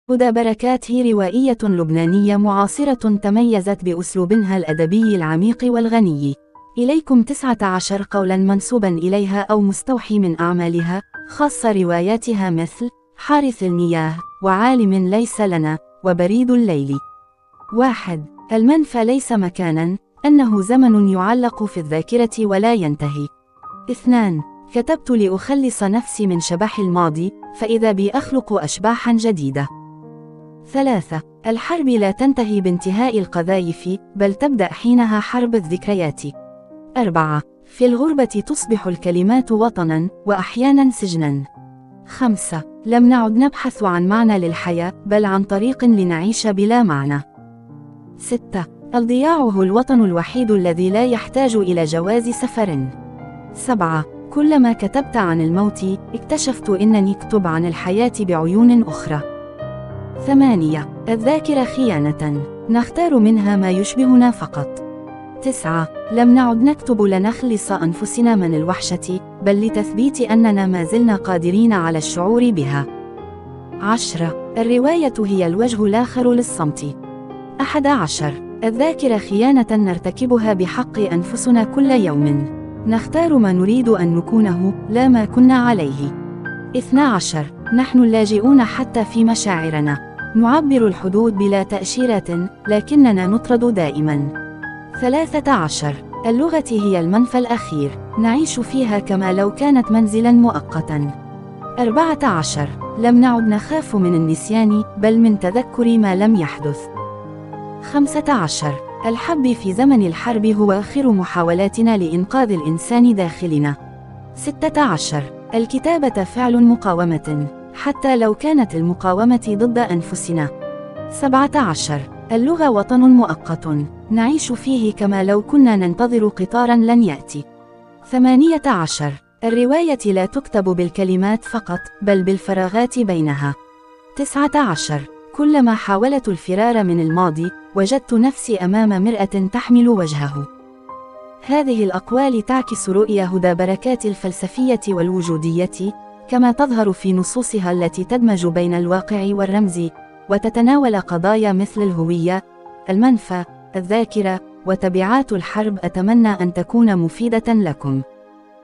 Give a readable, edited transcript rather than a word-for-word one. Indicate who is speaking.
Speaker 1: هدى بركات هي روائية لبنانية معاصرة تميزت بأسلوبها الأدبي العميق والغني. إليكم 19 قولا منسوبا إليها أو مستوحي من أعمالها، خاصة رواياتها مثل حارث المياه، وعالم ليس لنا، وبريد الليل. 1. المنفى ليس مكانا، أنه زمن يعلق في الذاكرة ولا ينتهي. 2. كتبت لأخلص نفسي من شبح الماضي، فإذا بي أخلق أشباحا جديدة. 3. الحرب لا تنتهي بانتهاء القذائف، بل تبدأ حينها حرب الذكريات. 4. في الغربة تصبح الكلمات وطنا، وأحيانا سجنا. 5. لم نعد نبحث عن معنى للحياة، بل عن طريق لنعيش بلا معنى. 6. الضياع هو الوطن الوحيد الذي لا يحتاج إلى جواز سفر. 7. كلما كتبت عن الموت، اكتشفت أنني أكتب عن الحياة بعيون أخرى. 8. الذاكرة خيانة، نختار منها ما يشبهنا فقط. 9. لم نعد نكتب لنخلص أنفسنا من الوحشة، بل لتثبيت أننا ما زلنا قادرين على الشعور بها. 10. الرواية هي الوجه الآخر للصمت. 11. الذاكرة خيانة نرتكبها بحق أنفسنا كل يوم، نختار ما نريد أن نكونه، لا ما كنا عليه. 12. نحن اللاجئون حتى في مشاعرنا، نعبر الحدود بلا تأشيرات، لكننا نطرد دائما. 13. اللغة هي المنفى الأخير، نعيش فيها كما لو كانت منزلا مؤقتا. 14. لم نعد نخاف من النسيان، بل من تذكر ما لم يحدث. 15. الحب في زمن الحرب هو آخر محاولاتنا لإنقاذ الإنسان داخلنا. 16. الكتابة فعل مقاومة، حتى لو كانت المقاومة ضد أنفسنا. 17. اللغة وطن مؤقت، نعيش فيه كما لو كنا ننتظر قطارا لن يأتي. 18. الرواية لا تكتب بالكلمات فقط، بل بالفراغات بينها. 19. كلما حاولت الفرار من الماضي، وجدت نفسي أمام مرآة تحمل وجهه. هذه الأقوال تعكس رؤية هدى بركات الفلسفية والوجودية، كما تظهر في نصوصها التي تدمج بين الواقع والرمز، وتتناول قضايا مثل الهوية، المنفى، الذاكرة، وتبعات الحرب. أتمنى أن تكون مفيدة لكم.